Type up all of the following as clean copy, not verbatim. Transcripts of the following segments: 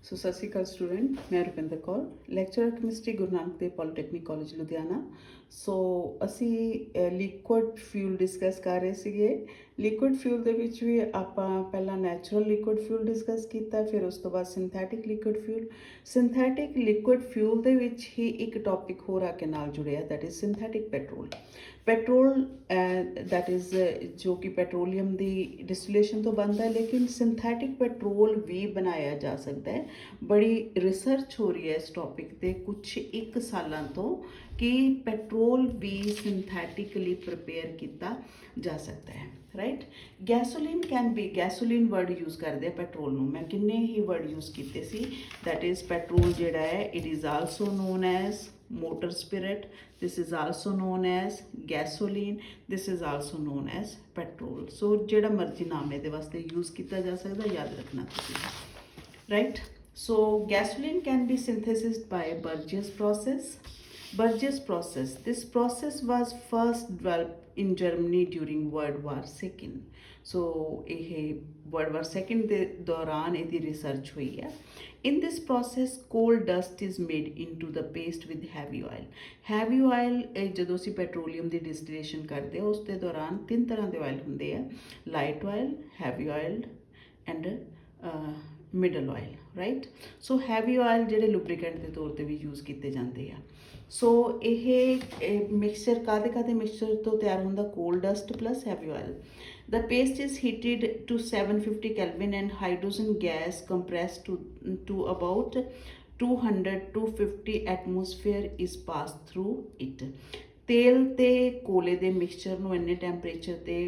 ਸੋ ਸਤਿ ਸ਼੍ਰੀ ਅਕਾਲ ਸਟੂਡੈਂਟ, ਮੈਂ Rupinder Kaur, lecturer chemistry Guru Nanak Dev polytechnic college Ludhiana. ਸੋ ਅਸੀਂ ਲਿਕੁਇਡ ਫਿਊਲ ਡਿਸਕਸ ਕਰ ਰਹੇ ਸੀਗੇ। ਲਿਕੁਇਡ ਫਿਊਲ ਦੇ ਵਿੱਚ ਵੀ ਆਪਾਂ ਪਹਿਲਾਂ ਨੈਚੁਰਲ ਲਿਕੁਇਡ ਫਿਊਲ ਡਿਸਕਸ ਕੀਤਾ, ਫਿਰ ਉਸ ਤੋਂ ਬਾਅਦ synthetic liquid fuel. Synthetic liquid fuel ਦੇ ਵਿੱਚ ਹੀ ਇੱਕ ਟੌਪਿਕ ਹੋਰ ਆ ਕੇ ਨਾਲ ਜੁੜਿਆ, that is synthetic petrol. Petrol that is ਜੋ ਕਿ ਪੈਟਰੋਲੀਅਮ ਦੀ ਡਿਸਟੀਲੇਸ਼ਨ ਤੋਂ ਬਣਦਾ ਹੈ, ਲੇਕਿਨ ਸਿੰਥੈਟਿਕ ਪੈਟਰੋਲ ਵੀ ਬਣਾਇਆ ਜਾ ਸਕਦਾ ਹੈ। ਬੜੀ ਰਿਸਰਚ ਹੋ ਰਹੀ ਹੈ ਇਸ ਟੌਪਿਕ 'ਤੇ ਕੁਛ 1 ਸਾਲਾਂ ਤੋਂ ਕਿ ਪੈਟਰੋਲ ਵੀ ਸਿੰਥੈਟਿਕਲੀ ਪ੍ਰਿਪੇਅਰ ਕੀਤਾ ਜਾ ਸਕਦਾ ਹੈ, right. Gasoline can be, gasoline word use ਕਰਦੇ ਆ ਪੈਟਰੋਲ ਨੂੰ, ਮੈਂ ਕਿੰਨੇ ਹੀ ਵਰਡ ਯੂਜ਼ ਕੀਤੇ ਸੀ। ਦੈਟ ਇਜ਼ ਪੈਟਰੋਲ ਜਿਹੜਾ ਹੈ, it is also non as motor spirit, this is also known as gasoline, this is also known as petrol। so ਜਿਹੜਾ ਮਰਜ਼ੀ ਨਾਮ ਇਹਦੇ ਵਾਸਤੇ ਯੂਜ਼ ਕੀਤਾ ਜਾ ਸਕਦਾ, ਯਾਦ ਰੱਖਣਾ ਤੁਸੀਂ, right। so gasoline can be synthesized by Burgess process। Burgess process, this process was first developed in Germany during World War II। so ਇਹ World War II ਦੇ ਦੌਰਾਨ ਇਹਦੀ ਰਿਸਰਚ ਹੋਈ ਹੈ। In this process, coal dust is made into the paste with heavy oil। heavy oil ਜਦੋਂ ਅਸੀਂ petroleum ਦੀ distillation ਕਰਦੇ ਹਾਂ ਉਸ ਦੇ ਦੌਰਾਨ 3 ਤਰ੍ਹਾਂ ਦੇ ਆਇਲ ਹੁੰਦੇ ਆ, light oil, heavy oil and middle oil, right. So heavy oil ਜਿਹੜੇ ਲੁਬਰੀਕੈਂਟ ਦੇ ਤੌਰ ਤੇ ਵੀ ਯੂਜ਼ ਕੀਤੇ ਜਾਂਦੇ ਆ। ਸੋ ਇਹ ਮਿਕਸਚਰ ਕਾਹਦੇ ਮਿਕਸਚਰ ਤੋਂ ਤਿਆਰ ਹੁੰਦਾ, ਕੋਲ dust plus heavy oil. The paste is heated to 750 Kelvin and hydrogen gas compressed to about 200 to 50 atmosphere is passed through it। ਤੇਲ ਤੇ ਕੋਲੇ ਦੇ ਮਿਕਸਚਰ ਨੂੰ ਇੰਨੇ ਟੈਂਪਰੇਚਰ ਤੇ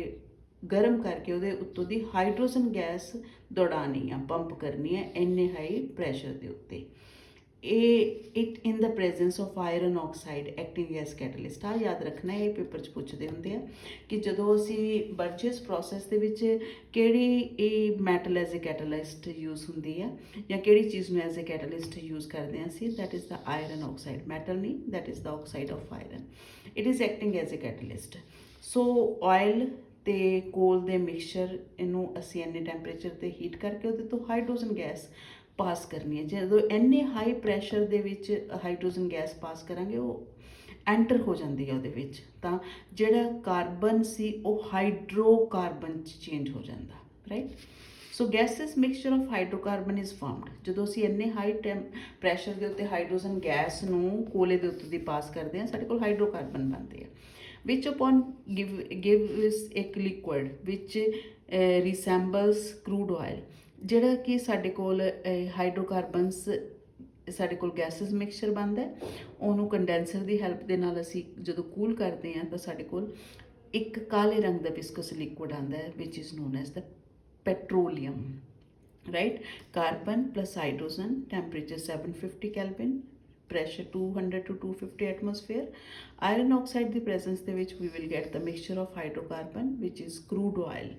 ਗਰਮ ਕਰਕੇ ਉਹਦੇ ਉੱਤੋਂ ਦੀ ਹਾਈਡਰੋਜਨ ਗੈਸ ਦੌੜਾਣੀ ਆ, ਪੰਪ ਕਰਨੀ ਹੈ ਇੰਨੇ ਹਾਈ ਪ੍ਰੈਸ਼ਰ ਦੇ ਉੱਤੇ। It in the presence of iron oxide acting as catalyst. ਆ ਯਾਦ ਰੱਖਣਾ, ਇਹ ਪੇਪਰ 'ਚ ਪੁੱਛਦੇ ਹੁੰਦੇ ਆ ਕਿ ਜਦੋਂ ਅਸੀਂ ਬਰਜਸ ਪ੍ਰੋਸੈਸ ਦੇ ਵਿੱਚ ਕਿਹੜੀ ਇਹ ਮੈਟਲ ਐਜ਼ ਏ ਕੈਟਲਿਸਟ ਯੂਜ਼ ਹੁੰਦੀ ਆ ਜਾਂ ਕਿਹੜੀ ਚੀਜ਼ ਨੂੰ ਐਜ਼ ਏ ਕੈਟਲਿਸਟ ਯੂਜ਼ ਕਰਦੇ ਹਾਂ ਅਸੀਂ, that is the iron oxide. Metal ਨਹੀਂ, that is the oxide of iron. It is acting as a catalyst. So oil ਤੇ ਕੋਲ ਦੇ ਮਿਕਸਚਰ ਇਹਨੂੰ ਅਸੀਂ ਇੰਨੇ ਟੈਂਪਰੇਚਰ 'ਤੇ ਹੀਟ ਕਰਕੇ ਉਹਦੇ ਤੋਂ ਹਾਈਡਰੋਜਨ ਗੈਸ ਪਾਸ ਕਰਨੀ ਹੈ। ਜਦੋਂ ਇੰਨੇ ਹਾਈ ਪ੍ਰੈਸ਼ਰ ਦੇ ਵਿੱਚ ਹਾਈਡਰੋਜਨ ਗੈਸ ਪਾਸ ਕਰਾਂਗੇ ਉਹ ਐਂਟਰ ਹੋ ਜਾਂਦੀ ਹੈ ਉਹਦੇ ਵਿੱਚ, ਤਾਂ ਜਿਹੜਾ ਕਾਰਬਨ ਸੀ ਉਹ ਹਾਈਡਰੋਕਾਰਬਨ 'ਚ ਚੇਂਜ ਹੋ ਜਾਂਦਾ, right. So gases mixture of hydrocarbon is formed. ਜਦੋਂ ਅਸੀਂ ਇੰਨੇ ਹਾਈ ਪ੍ਰੈਸ਼ਰ ਦੇ ਉੱਤੇ ਹਾਈਡਰੋਜਨ ਗੈਸ ਨੂੰ ਕੋਲੇ ਦੇ ਉੱਤੇ ਦੀ ਪਾਸ ਕਰਦੇ ਹਾਂ, ਸਾਡੇ ਕੋਲ ਹਾਈਡਰੋਕਾਰਬਨ ਬਣਦੇ ਆ, which upon gives ਇੱਕ liquid which resembles crude oil। ਜਿਹੜਾ ਕਿ ਸਾਡੇ ਕੋਲ ਹਾਈਡਰੋਕਾਰਬਨਸ, ਸਾਡੇ ਕੋਲ ਗੈਸਿਸ ਮਿਕਸਚਰ ਬਣਦਾ, ਉਹਨੂੰ ਕੰਡੈਂਸਰ ਦੀ ਹੈਲਪ ਦੇ ਨਾਲ ਅਸੀਂ ਜਦੋਂ ਕੂਲ ਕਰਦੇ ਹਾਂ ਤਾਂ ਸਾਡੇ ਕੋਲ ਇੱਕ ਕਾਲੇ ਰੰਗ ਦਾ ਵਿਸਕਸ ਲਿਕੁਇਡ ਆਉਂਦਾ ਹੈ which is known as the petroleum, right. Carbon plus hydrogen, temperature 750 kelvin, pressure 200 to 250 atmosphere। iron oxide ਦੀ presence ਦੇ ਵਿੱਚ we will get the mixture of hydrocarbon which is crude oil।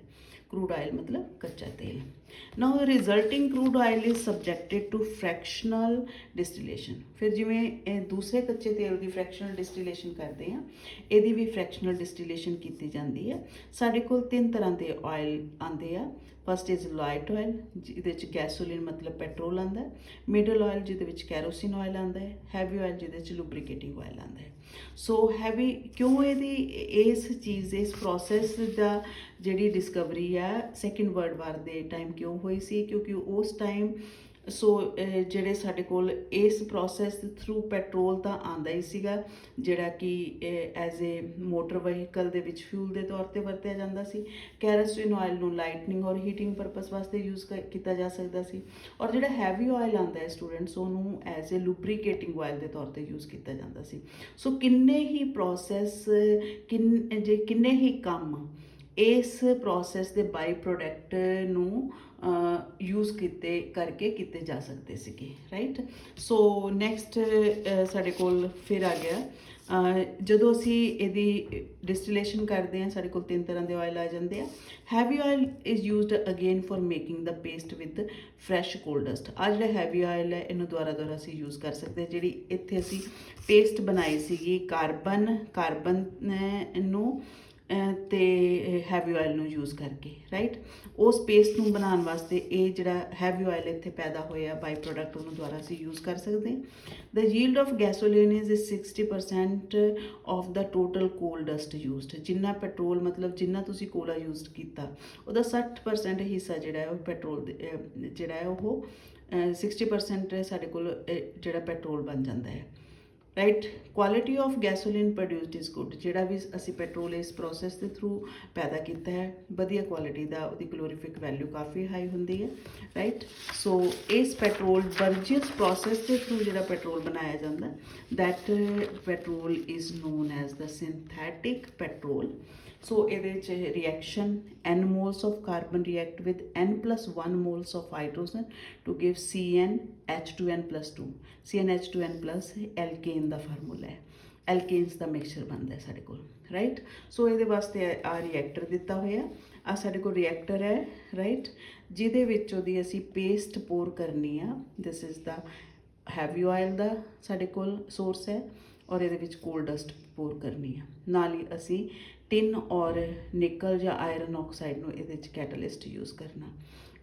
crude oil मतलब कच्चा तेल। now the resulting crude oil is subjected to fractional distillation। फिर जिमें दूसरे कच्चे तेल की fractional distillation करते हैं, ਇਹਦੀ भी fractional distillation की जाती है। साढ़े को 3 तरह के oil आते हैं। फस्ट इज़ लाइट ऑयल जिहदे गैसोलीन मतलब पैट्रोल आता है, मिडल ऑयल जिहदे कैरोसिन ऑयल आता है, हैवी ऑयल जिहदे लुब्रीकेटिंग ऑयल आता है। सो हैवी क्यों इहदी इस चीज़ इस प्रोसैस दा जिहड़ी डिस्कवरी है सैकेंड वर्ल्ड वार दे टाइम क्यों हुई सी, क्योंकि उस टाइम सो ਜਿਹੜੇ ਸਾਡੇ ਕੋਲ ਇਸ ਪ੍ਰੋਸੈਸ ਥਰੂ ਪੈਟਰੋਲ ਤਾਂ ਆਉਂਦਾ ਹੀ ਸੀਗਾ ਜਿਹੜਾ ਕਿ ਐਜ਼ ਏ ਮੋਟਰ ਵਹੀਕਲ ਦੇ ਵਿੱਚ ਫਿਊਲ ਦੇ ਤੌਰ 'ਤੇ ਵਰਤਿਆ ਜਾਂਦਾ ਸੀ। ਕੈਰੋਸਿਨ ਆਇਲ ਨੂੰ ਲਾਈਟਨਿੰਗ ਔਰ ਹੀਟਿੰਗ ਪਰਪਸ ਵਾਸਤੇ ਯੂਜ਼ ਕੀਤਾ ਜਾ ਸਕਦਾ ਸੀ, ਔਰ ਜਿਹੜਾ ਹੈਵੀ ਆਇਲ ਆਉਂਦਾ ਹੈ ਸਟੂਡੈਂਟਸ ਉਹਨੂੰ ਐਜ਼ ਏ ਲੁਬਰੀਕੇਟਿੰਗ ਆਇਲ ਦੇ ਤੌਰ 'ਤੇ ਯੂਜ਼ ਕੀਤਾ ਜਾਂਦਾ ਸੀ। ਸੋ ਕਿੰਨੇ ਹੀ ਪ੍ਰੋਸੈਸ ਕਿੰਨੇ ਹੀ ਕੰਮ ਇਸ ਪ੍ਰੋਸੈਸ ਦੇ ਬਾਈ ਪ੍ਰੋਡਕਟ ਨੂੰ ਯੂਜ਼ ਕੀਤੇ ਜਾ ਸਕਦੇ ਸੀਗੇ, ਰਾਈਟ। ਸੋ ਨੈਕਸਟ ਸਾਡੇ ਕੋਲ ਫਿਰ ਆ ਗਿਆ ਜਦੋਂ ਅਸੀਂ ਇਹਦੀ ਡਿਸਟੀਲੇਸ਼ਨ ਕਰਦੇ ਹਾਂ ਸਾਡੇ ਕੋਲ 3 ਤਰ੍ਹਾਂ ਦੇ ਆਇਲ ਆ ਜਾਂਦੇ ਆ। Heavy oil is used again for making the paste with fresh ਕੋਲ ਡਸਟ। ਆ ਜਿਹੜਾ ਹੈਵੀ ਆਇਲ ਹੈ ਇਹਨੂੰ ਦੁਬਾਰਾ ਅਸੀਂ ਯੂਜ਼ ਕਰ ਸਕਦੇ। ਜਿਹੜੀ ਇੱਥੇ ਅਸੀਂ ਪੇਸਟ ਬਣਾਈ ਸੀਗੀ ਕਾਰਬਨ ਨੂੰ ਤੇ ਹੈਵੀ ਆਇਲ ਨੂੰ ਯੂਜ਼ ਕਰਕੇ, ਰਾਈਟ। ਉਸ ਪੇਸਟ ਨੂੰ ਬਣਾਉਣ ਵਾਸਤੇ ਇਹ ਜਿਹੜਾ ਹੈਵੀ ਆਇਲ ਇੱਥੇ ਪੈਦਾ ਹੋਇਆ ਬਾਈ ਪ੍ਰੋਡਕਟ, ਉਹਨੂੰ ਦੁਬਾਰਾ ਅਸੀਂ ਯੂਜ਼ ਕਰ ਸਕਦੇ ਹਾਂ। The yield of gasoline is 60% of the total coal dust used. ਜਿੰਨਾ ਪੈਟਰੋਲ ਮਤਲਬ ਜਿੰਨਾ ਤੁਸੀਂ ਕੋਲਾ ਯੂਜ਼ ਕੀਤਾ ਉਹਦਾ 60% ਹਿੱਸਾ ਜਿਹੜਾ ਹੈ ਉਹ ਪੈਟਰੋਲ ਜਿਹੜਾ ਹੈ ਉਹ 60% ਸਾਡੇ ਕੋਲ ਜਿਹੜਾ ਪੈਟਰੋਲ ਬਣ ਜਾਂਦਾ ਹੈ, right. Quality of gasoline produced is good. ਜਿਹੜਾ ਵੀ ਅਸੀਂ ਪੈਟਰੋਲ ਇਸ ਪ੍ਰੋਸੈਸ ਦੇ ਥਰੂ ਪੈਦਾ ਕੀਤਾ ਹੈ, ਵਧੀਆ ਕੁਆਲਿਟੀ ਦਾ, ਉਹਦੀ ਕਲੋਰੀਫਿਕ ਵੈਲਿਊ ਕਾਫੀ ਹਾਈ ਹੁੰਦੀ ਹੈ, ਰਾਈਟ। ਸੋ ਇਸ ਪੈਟਰੋਲ ਵਰਜੀਅਸ ਪ੍ਰੋਸੈਸ ਦੇ ਥਰੂ ਜਿਹੜਾ ਪੈਟਰੋਲ ਬਣਾਇਆ ਜਾਂਦਾ, that petrol is known as the synthetic petrol. So ਇਹਦੇ ਵਿੱਚ reaction n moles of carbon react with n+1 moles of hydrogen to give CnH2n+2। CnH2n+ alkane ਦਾ formula ਹੈ, alkanes ਦਾ mixture ਬਣਦਾ ਹੈ ਸਾਡੇ ਕੋਲ, ਰਾਈਟ। ਸੋ ਇਹਦੇ ਵਾਸਤੇ ਆ ਰਿਐਕਟਰ ਦਿੱਤਾ ਹੋਇਆ, ਆ ਸਾਡੇ ਕੋਲ ਰਿਐਕਟਰ ਹੈ, ਰਾਈਟ, ਜਿਹਦੇ ਵਿੱਚ ਉਹਦੀ ਅਸੀਂ ਪੇਸਟ ਪੋਰ ਕਰਨੀ ਆ। This is the heavy oil ਦਾ ਸਾਡੇ ਕੋਲ ਸੋਰਸ ਹੈ, ਔਰ ਇਹਦੇ ਵਿੱਚ ਕੋਲ ਡਸਟ ਪੋਰ ਕਰਨੀ ਆ। ਨਾਲ ਹੀ ਅਸੀਂ ਟਿਨ ਔਰ ਨਿਕਲ ਜਾਂ ਆਇਰਨ ਆਕਸਾਈਡ ਨੂੰ ਇਹਦੇ ਵਿੱਚ ਕੈਟਲਿਸਟ ਯੂਜ਼ ਕਰਨਾ।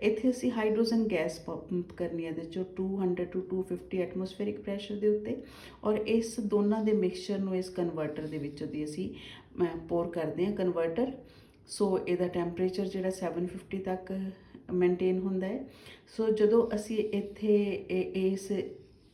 ਇੱਥੇ ਅਸੀਂ ਹਾਈਡਰੋਜਨ ਗੈਸ ਪੰਪ ਕਰਨੀ ਹੈ ਇਹਦੇ 'ਚੋਂ 200 to 250 ਐਟਮੋਸਫੇਰਿਕ ਪ੍ਰੈਸ਼ਰ ਦੇ ਉੱਤੇ, ਔਰ ਇਸ ਦੋਨਾਂ ਦੇ ਮਿਕਸਚਰ ਨੂੰ ਇਸ ਕਨਵਰਟਰ ਦੇ ਵਿੱਚੋਂ ਦੀ ਅਸੀਂ ਪੋਰ ਕਰਦੇ ਹਾਂ, ਕਨਵਰਟਰ। ਸੋ ਇਹਦਾ ਟੈਂਪਰੇਚਰ ਜਿਹੜਾ 750 ਤੱਕ ਮੇਨਟੇਨ ਹੁੰਦਾ ਹੈ। ਸੋ ਜਦੋਂ ਅਸੀਂ ਇੱਥੇ ਇਸ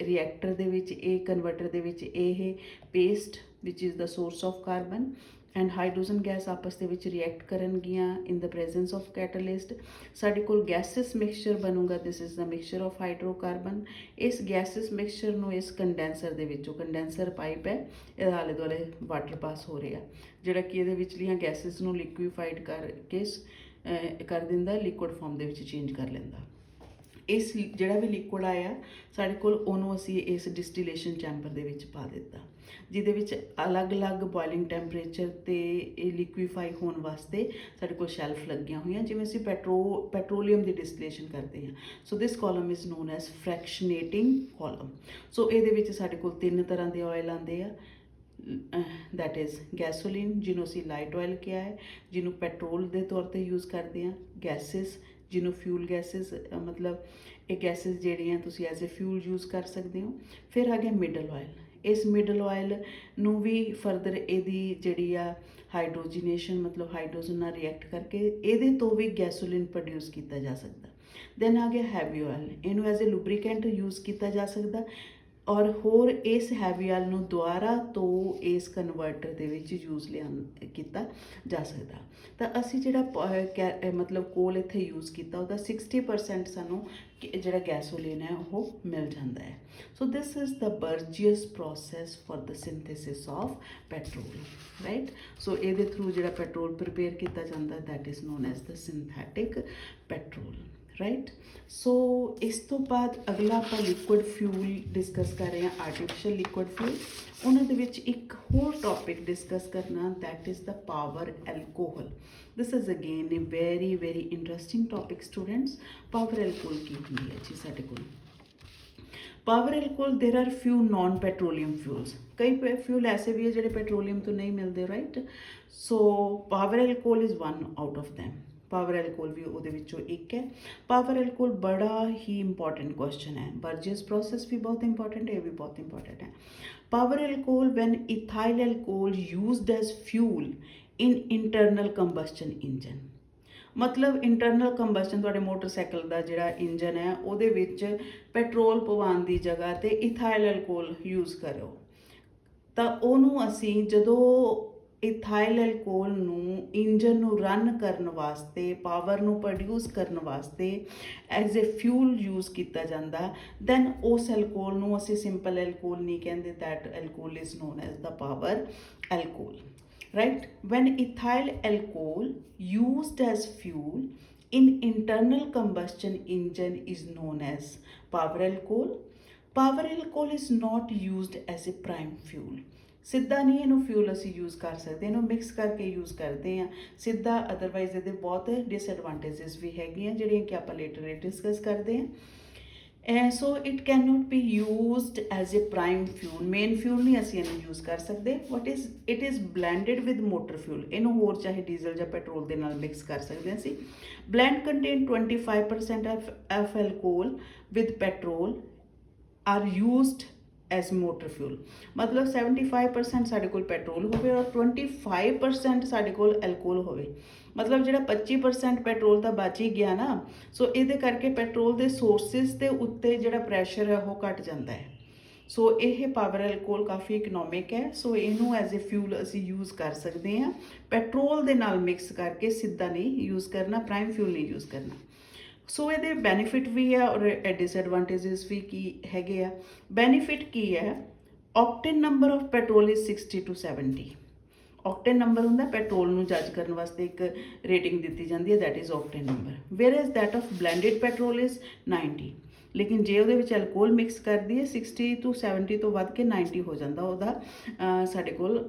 ਰਿਐਕਟਰ ਦੇ ਵਿੱਚ, ਇਹ ਕਨਵਰਟਰ ਦੇ ਵਿੱਚ ਇਹ paste which is the source of carbon and hydrogen gas ਆਪਸ ਦੇ ਵਿੱਚ ਰਿਐਕਟ ਕਰਨਗੀਆਂ ਇਨ ਦ ਪ੍ਰੈਜ਼ੈਂਸ ਆਫ ਕੈਟਲਿਸਟ, ਸਾਡੇ ਕੋਲ ਗੈਸਿਸ ਮਿਕਸਚਰ ਬਣੂਗਾ। This is the mixture of hydrocarbon. ਇਸ ਗੈਸਿਸ ਮਿਕਸਚਰ ਨੂੰ ਇਸ ਕੰਡੈਂਸਰ ਦੇ ਵਿੱਚੋਂ, ਕੰਡੈਂਸਰ ਪਾਈਪ ਹੈ, ਇਹਦੇ ਆਲੇ ਦੁਆਲੇ ਵਾਟਰ ਪਾਸ ਹੋ ਰਿਹਾ, ਜਿਹੜਾ ਕਿ ਇਹਦੇ ਵਿਚਲੀਆਂ ਗੈਸਿਸ ਨੂੰ ਲਿਕੁਈਫਾਈਡ ਕਰਕੇ ਕਰ ਦਿੰਦਾ, ਲਿਕੁਇਡ ਫਾਰਮ ਦੇ ਵਿੱਚ ਚੇਂਜ ਕਰ ਲੈਂਦਾ। ਇਸ ਜਿਹੜਾ ਵੀ ਲਿਕੁਇਡ ਆਇਆ ਸਾਡੇ ਕੋਲ, ਉਹਨੂੰ ਅਸੀਂ ਇਸ ਡਿਸਟੀਲੇਸ਼ਨ ਚੈਂਬਰ ਦੇ ਵਿੱਚ ਪਾ ਦਿੱਤਾ, ਜਿਹਦੇ ਵਿੱਚ ਅਲੱਗ-ਅਲੱਗ ਬੋਇਲਿੰਗ ਟੈਂਪਰੇਚਰ ਤੇ ਇਹ ਲਿਕੁਈਫਾਈ ਹੋਣ ਵਾਸਤੇ ਸਾਡੇ ਕੋਲ ਸ਼ੈਲਫ ਲੱਗੀਆਂ ਹੋਈਆਂ, ਜਿਵੇਂ ਅਸੀਂ ਪੈਟਰੋਲੀਅਮ ਦੀ ਡਿਸਟੀਲੇਸ਼ਨ ਕਰਦੇ ਹਾਂ। So this column is known as fractionating column. So ਇਹਦੇ ਵਿੱਚ ਸਾਡੇ ਕੋਲ 3 ਤਰ੍ਹਾਂ ਦੇ ਆਇਲ ਆਉਂਦੇ ਆ, ਦੈਟ ਇਜ਼ ਗੈਸੋਲੀਨ, ਜਿਹਨੂੰ ਅਸੀਂ ਲਾਈਟ ਆਇਲ ਕਿਹਾ ਹੈ, ਜਿਹਨੂੰ ਪੈਟਰੋਲ ਦੇ ਤੌਰ ਤੇ ਯੂਜ਼ ਕਰਦੇ ਹਾਂ, ਗੈਸਿਸ ਜਿਹਨੂੰ ਫਿਊਲ ਗੈਸਿਸ, ਮਤਲਬ ਇਹ ਗੈਸਿਸ ਜਿਹੜੀਆਂ ਤੁਸੀਂ ਐਜ਼ ਏ ਫਿਊਲ ਯੂਜ਼ ਕਰ ਸਕਦੇ ਹੋ। ਫਿਰ ਆ ਗਿਆ ਮਿਡਲ ਆਇਲ। ਇਸ ਮਿਡਲ ਆਇਲ ਨੂੰ ਵੀ ਫਰਦਰ ਇਹਦੀ ਜਿਹੜੀ ਆ ਹਾਈਡਰੋਜੀਨੇਸ਼ਨ, ਮਤਲਬ ਹਾਈਡਰੋਜਨ ਨਾਲ ਰਿਐਕਟ ਕਰਕੇ ਇਹਦੇ ਤੋਂ ਵੀ ਗੈਸੋਲੀਨ ਪ੍ਰੋਡਿਊਸ ਕੀਤਾ ਜਾ ਸਕਦਾ। ਦੈਨ ਆ ਗਿਆ ਹੈਵੀ ਆਇਲ, ਇਹਨੂੰ ਐਜ਼ ਏ ਲੁਬਰੀਕੈਂਟ ਯੂਜ਼ ਕੀਤਾ ਜਾ ਸਕਦਾ, ਔਰ ਹੋਰ ਇਸ ਹੈਵੀ ਆਇਲ ਨੂੰ ਦੁਬਾਰਾ ਤੋਂ ਇਸ ਕਨਵਰਟਰ ਦੇ ਵਿੱਚ ਯੂਜ਼ ਕੀਤਾ ਜਾ ਸਕਦਾ। ਤਾਂ ਅਸੀਂ ਜਿਹੜਾ ਮਤਲਬ ਕੋਲ ਇੱਥੇ ਯੂਜ਼ ਕੀਤਾ, ਉਹਦਾ 60% ਸਾਨੂੰ ਜਿਹੜਾ ਗੈਸੋਲੀਨ ਹੈ ਉਹ ਮਿਲ ਜਾਂਦਾ ਹੈ। So this is the Bergius process for the synthesis of petrol, right. So ਇਹਦੇ ਥਰੂ ਜਿਹੜਾ ਪੈਟਰੋਲ ਪ੍ਰਿਪੇਅਰ ਕੀਤਾ ਜਾਂਦਾ, that is known as the synthetic petrol, right. ਸੋ ਇਸ ਤੋਂ ਬਾਅਦ ਅਗਲਾ ਆਪਾਂ ਲਿਕੁਇਡ ਫਿਊਲ ਡਿਸਕਸ ਕਰ ਰਹੇ ਹਾਂ, ਆਰਟੀਫਿਸ਼ੀਅਲ ਲਿਕੁਇਡ ਫਿਊਲ। ਉਹਨਾਂ ਦੇ ਵਿੱਚ ਇੱਕ ਹੋਰ ਟੌਪਿਕ ਡਿਸਕਸ ਕਰਨਾ, that is the power alcohol. This is again a very very interesting topic students. Power alcohol ਕੀ ਹੁੰਦੀ ਹੈ ਜੀ ਸਾਡੇ ਕੋਲ? Power alcohol, there are few non petroleum fuels. ਕਈ ਫਿਊਲ ਐਸੇ ਵੀ ਹੈ ਜਿਹੜੇ ਪੈਟਰੋਲੀਅਮ ਤੋਂ ਨਹੀਂ ਮਿਲਦੇ, right. So power alcohol is one out of them. Power alcohol ਵੀ ਉਹਦੇ ਵਿੱਚੋਂ ਇੱਕ ਹੈ। ਪਾਵਰ ਐਲਕੋਹਲ ਬੜਾ ਹੀ ਇੰਪੋਰਟੈਂਟ ਕੁਐਸਚਨ ਹੈ। ਬਰਜੀਅਸ ਪ੍ਰੋਸੈਸ ਵੀ ਬਹੁਤ ਇੰਪੋਰਟੈਂਟ ਹੈ, ਇਹ ਵੀ ਬਹੁਤ ਇੰਪੋਰਟੈਂਟ ਹੈ। Power alcohol when ethyl alcohol used as fuel in internal combustion engine. ਮਤਲਬ ਇੰਟਰਨਲ ਕੰਬਸਸ਼ਨ, ਤੁਹਾਡੇ ਮੋਟਰਸਾਈਕਲ ਦਾ ਜਿਹੜਾ ਇੰਜਨ ਹੈ ਉਹਦੇ ਵਿੱਚ ਪੈਟਰੋਲ ਪਵਾਉਣ ਦੀ ਜਗ੍ਹਾ ਤੇ ਇਥਾਈਲ ਐਲਕੋਹਲ ਯੂਜ਼ ਕਰੋ, ਤਾਂ ਉਹਨੂੰ ਅਸੀਂ ਜਦੋਂ ਇਥਾਈਲ ਐਲਕੋਹਲ ਨੂੰ ਇੰਜਨ ਨੂੰ ਰਨ ਕਰਨ ਵਾਸਤੇ, ਪਾਵਰ ਨੂੰ ਪ੍ਰੋਡਿਊਸ ਕਰਨ ਵਾਸਤੇ ਐਜ਼ ਏ ਫਿਊਲ ਯੂਜ਼ ਕੀਤਾ ਜਾਂਦਾ, ਦੈਨ ਉਸ ਐਲਕੋਹਲ ਨੂੰ ਅਸੀਂ ਸਿੰਪਲ ਐਲਕੋਹਲ ਨਹੀਂ ਕਹਿੰਦੇ, that alcohol is known as the power alcohol, right? When ethyl alcohol used as fuel in internal combustion engine is known as power alcohol. Power alcohol is not used as a prime fuel. ਸਿੱਧਾ ਨਹੀਂ ਇਹਨੂੰ fuel ਅਸੀਂ use ਕਰ ਸਕਦੇ, ਇਹਨੂੰ mix ਕਰਕੇ use ਕਰਦੇ ਹਾਂ ਸਿੱਧਾ। ਅਦਰਵਾਈਜ਼ ਇਹਦੇ ਬਹੁਤ ਡਿਸਐਡਵਾਂਟੇਜਸ ਵੀ ਹੈਗੀਆਂ ਜਿਹੜੀਆਂ ਕਿ ਆਪਾਂ ਲੇਟਰ ਡਿਸਕਸ ਕਰਦੇ ਹਾਂ। So it can not be used as a prime fuel, main fuel ਨਹੀਂ ਅਸੀਂ ਇਹਨੂੰ ਯੂਜ਼ ਕਰ ਸਕਦੇ। What is it is blended with motor fuel, ਇਹਨੂੰ ਹੋਰ ਚਾਹੇ ਡੀਜ਼ਲ ਜਾਂ ਪੈਟਰੋਲ ਦੇ ਨਾਲ ਮਿਕਸ ਕਰ ਸਕਦੇ ਹਾਂ ਅਸੀਂ। Blend contain 25% of alcohol with petrol are used as motor fuel, मतलब 75% ਸਾਡੇ ਕੋਲ ਪੈਟਰੋਲ ਹੋਵੇ ਔਰ 25% ਸਾਡੇ ਕੋਲ ਐਲਕੋਹਲ ਹੋਵੇ, ਮਤਲਬ ਜਿਹੜਾ 25% ਪੈਟਰੋਲ ਤਾਂ ਬਚ ਹੀ ਗਿਆ ਨਾ। ਸੋ ਇਹਦੇ ਕਰਕੇ ਪੈਟਰੋਲ ਦੇ ਸੋਰਸਿਸ ਦੇ ਉੱਤੇ ਜਿਹੜਾ ਪ੍ਰੈਸ਼ਰ ਹੈ ਉਹ ਘਟ ਜਾਂਦਾ ਹੈ। ਸੋ ਇਹ ਪਾਵਰ ਐਲਕੋਹਲ ਕਾਫੀ ਇਕਨੋਮਿਕ ਹੈ, ਸੋ ਇਹਨੂੰ ਐਜ਼ ਏ ਫਿਊਲ ਅਸੀਂ ਯੂਜ਼ ਕਰ ਸਕਦੇ ਹਾਂ। ਪੈਟਰੋਲ ਦੇ ਨਾਲ ਮਿਕਸ ਕਰਕੇ ਸਿੱਧਾ ਨਹੀਂ ਯੂਜ਼ ਕਰਨਾ, ਪ੍ਰਾਈਮ ਫਿਊਲ ਨਹੀਂ ਯੂਜ਼ ਕਰਨਾ। ਸੋ ਇਹਦੇ ਬੈਨੀਫਿਟ ਵੀ ਆ ਔਰ ਡਿਸਐਡਵਾਂਟੇਜਸ ਵੀ ਕੀ ਹੈਗੇ ਆ। ਬੈਨੀਫਿਟ ਕੀ ਹੈ, octane number of petrol is 60 to 70। Octane number ਹੁੰਦਾ ਪੈਟਰੋਲ ਨੂੰ ਜੱਜ ਕਰਨ ਵਾਸਤੇ ਇੱਕ ਰੇਟਿੰਗ ਦਿੱਤੀ ਜਾਂਦੀ ਹੈ, that is octane number. Where is that of blended petrol is 90। ਲੇਕਿਨ ਜੇ ਉਹਦੇ ਵਿੱਚ ਐਲਕੋਹਲ ਮਿਕਸ ਕਰਦੀ ਹੈ 60 to 70 ਤੋਂ ਵੱਧ ਕੇ 90 ਹੋ ਜਾਂਦਾ ਉਹਦਾ ਸਾਡੇ ਕੋਲ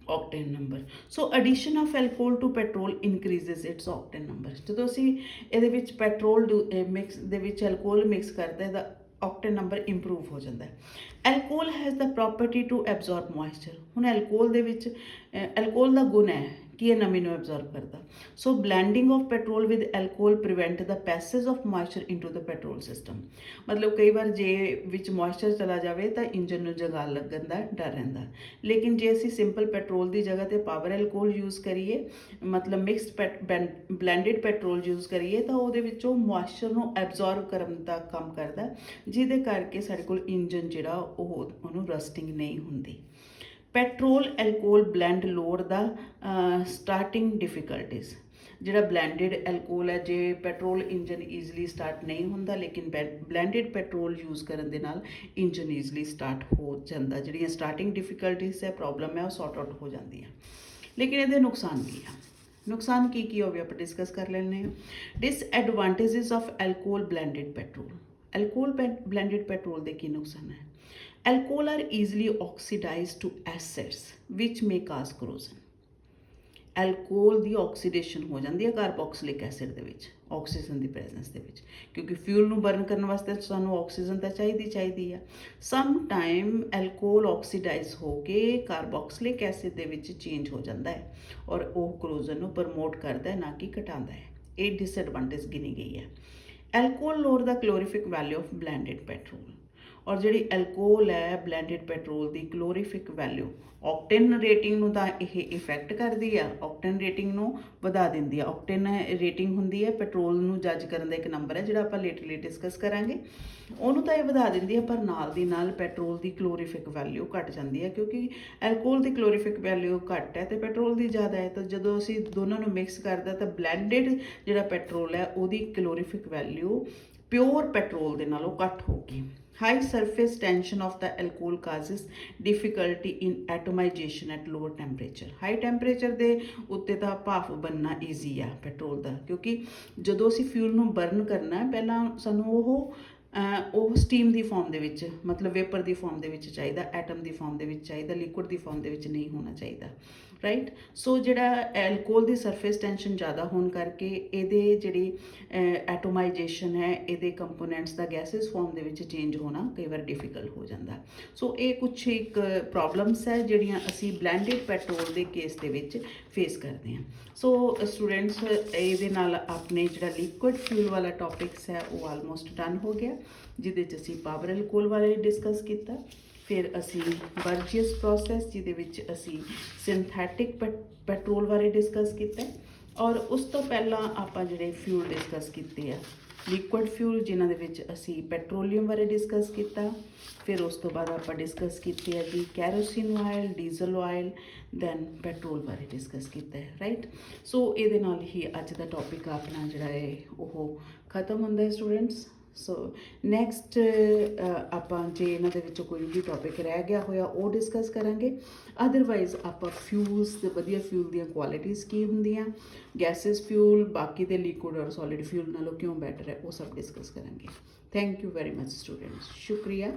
octane number. So addition of alcohol to petrol increases its octane number. ਜਦੋਂ ਅਸੀਂ ਇਹਦੇ ਵਿੱਚ ਪੈਟਰੋਲ ਮਿਕਸ ਦੇ ਵਿੱਚ ਐਲਕੋਹਲ ਮਿਕਸ ਕਰਦੇ ਹਾਂ ਤਾਂ ਆਕਟੇਨ ਨੰਬਰ ਇੰਪਰੂਵ ਹੋ ਜਾਂਦਾ ਹੈ। Alcohol has the property to absorb moisture. ਹੁਣ ਐਲਕੋਹਲ ਦੇ ਵਿੱਚ ਐਲਕੋਹਲ ਦਾ ਗੁਣ ਹੈ ਕਿ ਇਹ ਨਮੀ ਨੂੰ ਐਬਜ਼ੌਰਬ ਕਰਦਾ। So blending of petrol with alcohol prevent the passage of moisture into the petrol system. ਮਤਲਬ ਕਈ ਵਾਰ ਜੇ ਵਿੱਚ ਮੋਇਸਚਰ ਚਲਾ ਜਾਵੇ ਤਾਂ ਇੰਜਨ ਨੂੰ ਜਗਾਲ ਲੱਗਣ ਦਾ ਡਰ ਰਹਿੰਦਾ। ਲੇਕਿਨ ਜੇ ਅਸੀਂ ਸਿੰਪਲ ਪੈਟਰੋਲ ਦੀ ਜਗ੍ਹਾ 'ਤੇ ਪਾਵਰ ਐਲਕੋਹਲ ਯੂਜ਼ ਕਰੀਏ, ਮਤਲਬ ਮਿਕਸਡ ਬਲੈਂਡਡ ਪੈਟਰੋਲ ਯੂਜ਼ ਕਰੀਏ ਤਾਂ ਉਹਦੇ ਵਿੱਚੋਂ ਮੋਇਸਚਰ ਨੂੰ ਐਬਜ਼ੌਰਬ ਕਰਨ ਦਾ ਕੰਮ ਕਰਦਾ, ਜਿਹਦੇ ਕਰਕੇ ਸਾਡੇ ਕੋਲ ਇੰਜਨ ਜਿਹੜਾ ਉਹਨੂੰ ਰਸਟਿੰਗ ਨਹੀਂ ਹੁੰਦੀ। ਪੈਟਰੋਲ ਐਲਕੋਹਲ ਬਲੈਂਡ ਲੋਅਰ ਦਾ ਸਟਾਰਟਿੰਗ ਡਿਫੀਕਲਟੀਜ਼। ਜਿਹੜਾ ਬਲੈਂਡਡ ਐਲਕੋਹਲ ਹੈ, ਜੇ ਪੈਟਰੋਲ ਇੰਜਨ ਈਜ਼ਲੀ ਸਟਾਰਟ ਨਹੀਂ ਹੁੰਦਾ, ਲੇਕਿਨ ਬਲੈਂਡਡ ਪੈਟਰੋਲ ਯੂਜ਼ ਕਰਨ ਦੇ ਨਾਲ ਇੰਜਨ ਈਜ਼ਲੀ ਸਟਾਰਟ ਹੋ ਜਾਂਦਾ। ਜਿਹੜੀਆਂ ਸਟਾਰਟਿੰਗ ਡਿਫੀਕਲਟੀਜ਼ ਹੈ, ਪ੍ਰੋਬਲਮ ਹੈ, ਉਹ ਸੌਟ ਆਊਟ ਹੋ ਜਾਂਦੀ ਹੈ। ਲੇਕਿਨ ਇਹਦੇ ਨੁਕਸਾਨ ਵੀ ਆ। ਨੁਕਸਾਨ ਕੀ ਹੋਵੇ ਆਪਾਂ ਡਿਸਕਸ ਕਰ ਲੈਂਦੇ ਹਾਂ। Disadvantages of alcohol blended petrol. Alcohol blended petrol ਦੇ ਕੀ ਨੁਕਸਾਨ ਹੈ? Alcohol are easily oxidized to acids which may cause corrosion। Alcohol the oxidation ਹੋ ਜਾਂਦੀ ਹੈ ਕਾਰਬੋਕਸਿਲਿਕ ਐਸਿਡ ਦੇ ਵਿੱਚ, ਆਕਸੀਜਨ ਦੀ ਪ੍ਰੈਜ਼ੈਂਸ ਦੇ ਵਿੱਚ, ਕਿਉਂਕਿ ਫਿਊਲ ਨੂੰ ਬਰਨ ਕਰਨ ਵਾਸਤੇ ਸਾਨੂੰ ਆਕਸੀਜਨ ਤਾਂ ਚਾਹੀਦੀ ਆ। ਸਮ ਟਾਈਮ ਐਲਕੋਹਲ ਆਕਸੀਡਾਈਜ਼ ਹੋ ਕੇ ਕਾਰਬੋਕਸਿਲਿਕ ਐਸਿਡ ਦੇ ਵਿੱਚ ਚੇਂਜ ਹੋ ਜਾਂਦਾ ਹੈ ਔਰ ਉਹ ਕਰੋਜ਼ਨ ਨੂੰ ਪ੍ਰਮੋਟ ਕਰਦਾ ਹੈ, ਨਾ ਕਿ ਘਟਾਉਂਦਾ ਹੈ। ਇਹ ਡਿਸਐਡਵਾਂਟੇਜ ਗਿਣੀ ਗਈ ਹੈ। Alcohol lower the calorific value of blended petrol. ਔਰ ਜਿਹੜੀ ਐਲਕੋਹਲ ਹੈ ਬਲੈਂਡਡ ਪੈਟਰੋਲ ਦੀ ਕਲੋਰੀਫਿਕ ਵੈਲਿਊ, ਆਕਟੇਨ ਰੇਟਿੰਗ ਨੂੰ ਤਾਂ ਇਹ ਇਫੈਕਟ ਕਰਦੀ ਆ, ਆਕਟੇਨ ਰੇਟਿੰਗ ਨੂੰ ਵਧਾ ਦਿੰਦੀ ਆ। ਆਕਟੇਨ ਰੇਟਿੰਗ ਹੁੰਦੀ ਹੈ ਪੈਟਰੋਲ ਨੂੰ ਜੱਜ ਕਰਨ ਦਾ ਇੱਕ ਨੰਬਰ ਹੈ, ਜਿਹੜਾ ਆਪਾਂ ਲੇਟਰਲੀ ਡਿਸਕਸ ਕਰਾਂਗੇ। ਉਹਨੂੰ ਤਾਂ ਇਹ ਵਧਾ ਦਿੰਦੀ ਹੈ, ਪਰ ਨਾਲ ਦੀ ਨਾਲ ਪੈਟਰੋਲ ਦੀ ਕਲੋਰੀਫਿਕ ਵੈਲਿਊ ਘਟ ਜਾਂਦੀ ਹੈ, ਕਿਉਂਕਿ ਐਲਕੋਹਲ ਦੀ ਕਲੋਰੀਫਿਕ ਵੈਲਿਊ ਘੱਟ ਹੈ ਅਤੇ ਪੈਟਰੋਲ ਦੀ ਜ਼ਿਆਦਾ ਹੈ। ਤਾਂ ਜਦੋਂ ਅਸੀਂ ਦੋਨਾਂ ਨੂੰ ਮਿਕਸ ਕਰਦਾ ਤਾਂ ਬਲੈਂਡਡ ਜਿਹੜਾ ਪੈਟਰੋਲ ਹੈ ਉਹਦੀ ਕਲੋਰੀਫਿਕ ਵੈਲਿਊ ਪਿਓਰ ਪੈਟਰੋਲ ਦੇ ਨਾਲੋਂ ਘੱਟ ਹੋਊਗੀ। High surface tension of the alcohol causes difficulty in atomization at lower temperature। High temperature ਦੇ ਉੱਤੇ ਤਾਂ ਭਾਫ ਬਣਨਾ ਈਜ਼ੀ ਆ ਪੈਟਰੋਲ ਦਾ, ਕਿਉਂਕਿ ਜਦੋਂ ਅਸੀਂ ਫਿਊਲ ਨੂੰ ਬਰਨ ਕਰਨਾ ਪਹਿਲਾਂ ਸਾਨੂੰ ਉਹ ਸਟੀਮ ਦੀ ਫਾਰਮ ਦੇ ਵਿੱਚ, ਮਤਲਬ ਵੇਪਰ ਦੀ ਫਾਰਮ ਦੇ ਵਿੱਚ ਚਾਹੀਦਾ, ਐਟਮ ਦੀ ਫਾਰਮ ਦੇ ਵਿੱਚ ਚਾਹੀਦਾ, ਲਿਕੁਇਡ ਦੀ ਫਾਰਮ ਦੇ ਵਿੱਚ ਨਹੀਂ ਹੋਣਾ ਚਾਹੀਦਾ, ਰਾਈਟ। ਸੋ ਜਿਹੜਾ ਐਲਕੋਹਲ ਦੀ ਸਰਫੇਸ ਟੈਂਸ਼ਨ ਜ਼ਿਆਦਾ ਹੋਣ ਕਰਕੇ ਇਹਦੇ ਜਿਹੜੀ ਐਟੋਮਾਈਜੇਸ਼ਨ ਹੈ, ਇਹਦੇ ਕੰਪੋਨੈਂਟਸ ਦਾ ਗੈਸਿਸ ਫਾਰਮ ਦੇ ਵਿੱਚ ਚੇਂਜ ਹੋਣਾ ਕਈ ਵਾਰ ਡਿਫਿਕਲਟ ਹੋ ਜਾਂਦਾ। ਸੋ ਇਹ ਕੁਛ ਇੱਕ ਪ੍ਰੋਬਲਮਸ ਹੈ ਜਿਹੜੀਆਂ ਅਸੀਂ ਬਲੈਂਡਡ ਪੈਟਰੋਲ ਦੇ ਕੇਸ ਦੇ ਵਿੱਚ ਫੇਸ ਕਰਦੇ ਹਾਂ। ਸੋ ਸਟੂਡੈਂਟਸ, ਇਹਦੇ ਨਾਲ ਆਪਣੇ ਜਿਹੜਾ ਲਿਕੁਇਡ ਫਿਊਲ ਵਾਲਾ ਟੌਪਿਕਸ ਹੈ ਉਹ ਆਲਮੋਸਟ ਡਨ ਹੋ ਗਿਆ, ਜਿਹਦੇ 'ਚ ਅਸੀਂ ਪਾਵਰ ਐਲਕੋਹਲ ਬਾਰੇ ਡਿਸਕਸ ਕੀਤਾ। ਫਿਰ ਅਸੀਂ ਬਰਜੀਅਸ ਪ੍ਰੋਸੈਸ, ਜਿਹਦੇ ਵਿੱਚ ਅਸੀਂ ਸਿੰਥੈਟਿਕ ਪੈਟਰੋਲ ਬਾਰੇ ਡਿਸਕਸ ਕੀਤਾ, ਔਰ ਉਸ ਤੋਂ ਪਹਿਲਾਂ ਆਪਾਂ ਜਿਹੜੇ ਫਿਊਲ ਡਿਸਕਸ ਕੀਤੇ ਆ ਲਿਕੁਇਡ ਫਿਊਲ, ਜਿਨ੍ਹਾਂ ਦੇ ਵਿੱਚ ਅਸੀਂ ਪੈਟਰੋਲੀਅਮ ਬਾਰੇ ਡਿਸਕਸ ਕੀਤਾ। ਫਿਰ ਉਸ ਤੋਂ ਬਾਅਦ ਆਪਾਂ ਡਿਸਕਸ ਕੀਤੇ ਆ ਜੀ kerosene oil, diesel oil, then petrol ਬਾਰੇ ਡਿਸਕਸ ਕੀਤਾ ਹੈ, ਰਾਈਟ। ਸੋ ਇਹਦੇ ਨਾਲ ਹੀ ਅੱਜ ਦਾ ਟੌਪਿਕ ਆਪਣਾ ਜਿਹੜਾ ਹੈ ਉਹ ਖਤਮ ਹੁੰਦਾ ਹੈ ਸਟੂਡੈਂਟਸ। ਸੋ ਨੈਕਸਟ ਆਪਾਂ ਜੇ ਇਹਨਾਂ ਦੇ ਵਿੱਚੋਂ ਕੋਈ ਵੀ ਟੌਪਿਕ ਰਹਿ ਗਿਆ ਹੋਇਆ ਉਹ ਡਿਸਕਸ ਕਰਾਂਗੇ। ਅਦਰਵਾਈਜ਼ ਆਪਾਂ ਫਿਊਲਸ ਦੇ ਵਧੀਆ ਫਿਊਲ ਦੀਆਂ ਕੁਆਲਿਟੀਜ਼ ਕੀ ਹੁੰਦੀਆਂ, ਗੈਸਿਸ ਫਿਊਲ ਬਾਕੀ ਦੇ ਲਿਕੁਇਡ ਔਰ ਸੋਲਿਡ ਫਿਊਲ ਨਾਲੋਂ ਕਿਉਂ ਬੈਟਰ ਹੈ, ਉਹ ਸਭ ਡਿਸਕਸ ਕਰਾਂਗੇ। Thank you very much students, ਸ਼ੁਕਰੀਆ।